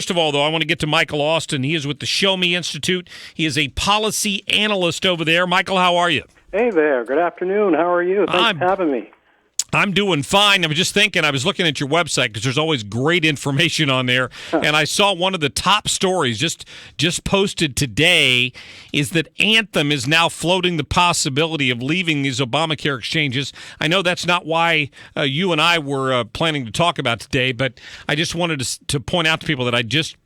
First of all, though, I want to get to Michael Austin. He is with the Show Me Institute. He is a policy analyst over there. Michael, how are you? Hey there. Good afternoon. How are you? Thanks for having me. I'm doing fine. I was just thinking, I was looking at your website because there's always great information on there, and I saw one of the top stories just posted today is that Anthem is now floating the possibility of leaving these Obamacare exchanges. I know that's not why you and I were planning to talk about today, but I just wanted to point out to people that I just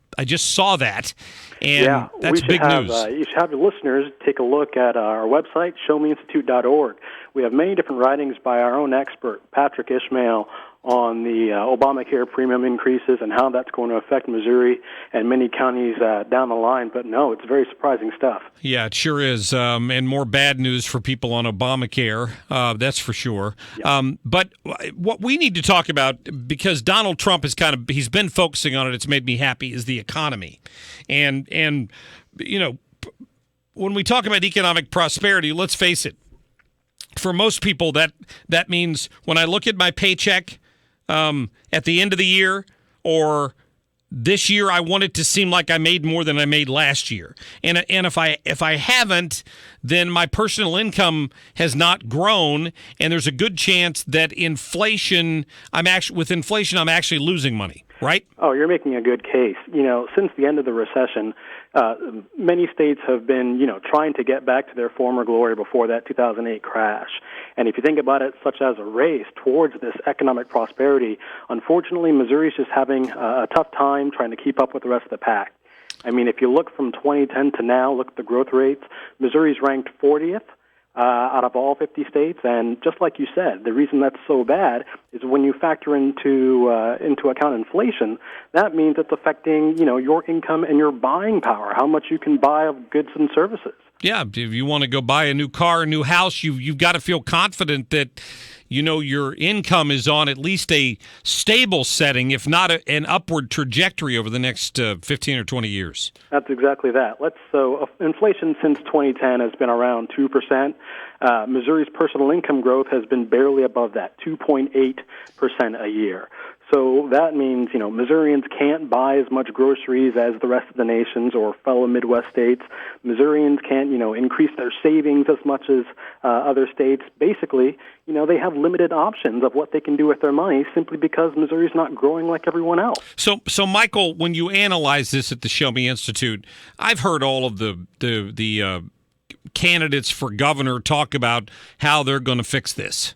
saw that, and that's big news. You should have your listeners take a look at our website, showmeinstitute.org. We have many different writings by our own expert, Patrick Ishmael, on the Obamacare premium increases and how that's going to affect Missouri and many counties down the line. But no, it's very surprising stuff. Yeah, it sure is. And more bad news for people on Obamacare, that's for sure. Yeah. But what we need to talk about, because Donald Trump he's been focusing on it, it's made me happy, is the economy. And you know, when we talk about economic prosperity, let's face it, for most people, that means when I look at my paycheck at the end of the year or this year, I want it to seem like I made more than I made last year. And if I haven't, then my personal income has not grown, and there's a good chance that I'm actually losing money. Right? Oh, you're making a good case. Since the end of the recession, many states have been, trying to get back to their former glory before that 2008 crash. And if you think about it, such as a race towards this economic prosperity, unfortunately, Missouri's just having a tough time trying to keep up with the rest of the pack. I mean, if you look from 2010 to now, look at the growth rates, Missouri's ranked 40th. Out of all 50 states, and just like you said, the reason that's so bad is when you factor into account inflation, that means it's affecting your income and your buying power, how much you can buy of goods and services. Yeah, if you want to go buy a new car, a new house, you've got to feel confident that your income is on at least a stable setting, if not an upward trajectory over the next 15 or 20 years. That's exactly that. So inflation since 2010 has been around 2%. Missouri's personal income growth has been barely above that, 2.8% a year. So that means, Missourians can't buy as much groceries as the rest of the nations or fellow Midwest states. Missourians can't, increase their savings as much as other states. Basically, they have limited options of what they can do with their money simply because Missouri's not growing like everyone else. So Michael, when you analyze this at the Show Me Institute, I've heard all of the candidates for governor talk about how they're going to fix this.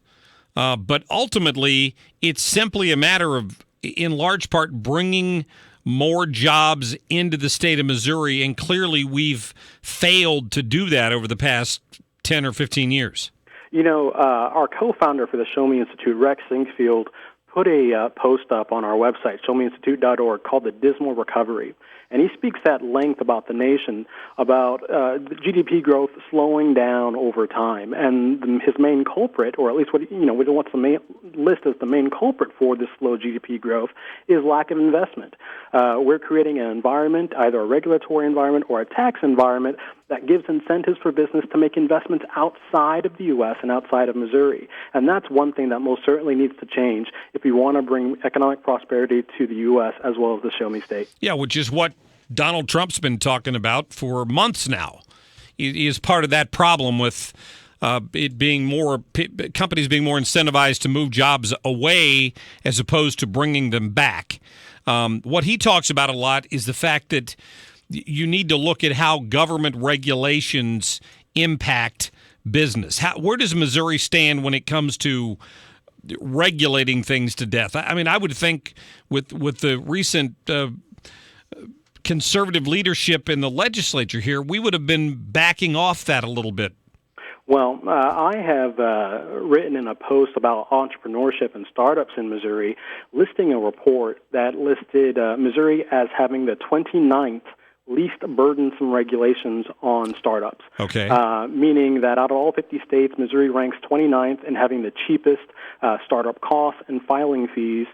But ultimately, it's simply a matter of, in large part, bringing more jobs into the state of Missouri, and clearly we've failed to do that over the past 10 or 15 years. Our co-founder for the Show Me Institute, Rex Sinkfield, put a post up on our website, showmeinstitute.org, called The Dismal Recovery. And he speaks at length about the nation, about the GDP growth slowing down over time. And his main culprit, or at least what's the list as the main culprit for this slow GDP growth, is lack of investment. We're creating an environment, either a regulatory environment or a tax environment, that gives incentives for business to make investments outside of the U.S. and outside of Missouri. And that's one thing that most certainly needs to change if we want to bring economic prosperity to the U.S. as well as the Show Me State. Yeah, which is what Donald Trump's been talking about for months now. He is part of that problem with it being companies being more incentivized to move jobs away as opposed to bringing them back. What he talks about a lot is the fact that you need to look at how government regulations impact business. Where does Missouri stand when it comes to regulating things to death? I mean, I would think with the recent conservative leadership in the legislature here, we would have been backing off that a little bit. Well, I have written in a post about entrepreneurship and startups in Missouri, listing a report that listed Missouri as having the 29th least burdensome regulations on startups. Okay. Meaning that out of all 50 states, Missouri ranks 29th in having the cheapest startup costs and filing fees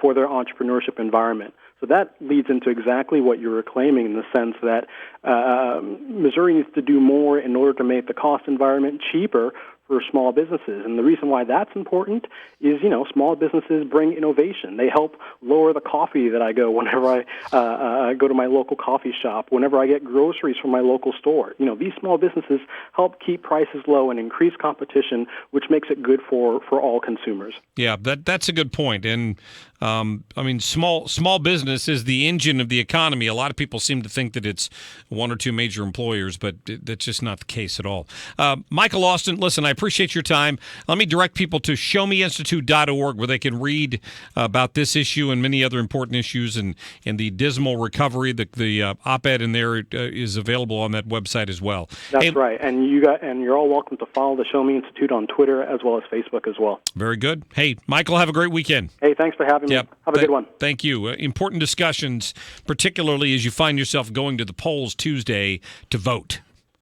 for their entrepreneurship environment. So that leads into exactly what you were claiming, in the sense that Missouri needs to do more in order to make the cost environment cheaper for small businesses. And the reason why that's important is, small businesses bring innovation. They help lower the coffee that I go whenever I go to my local coffee shop, whenever I get groceries from my local store. These small businesses help keep prices low and increase competition, which makes it good for all consumers. Yeah, that's a good point. And small business is the engine of the economy. A lot of people seem to think that it's one or two major employers, but that's just not the case at all. Michael Austin, listen, I appreciate your time. Let me direct people to showmeinstitute.org where they can read about this issue and many other important issues and the dismal recovery. The op-ed in there is available on that website as well. That's right. And you're all welcome to follow the Show Me Institute on Twitter as well as Facebook as well. Very good. Hey, Michael, have a great weekend. Hey, thanks for having me. Have a good one. Thank you. Important discussions, particularly as you find yourself going to the polls Tuesday to vote.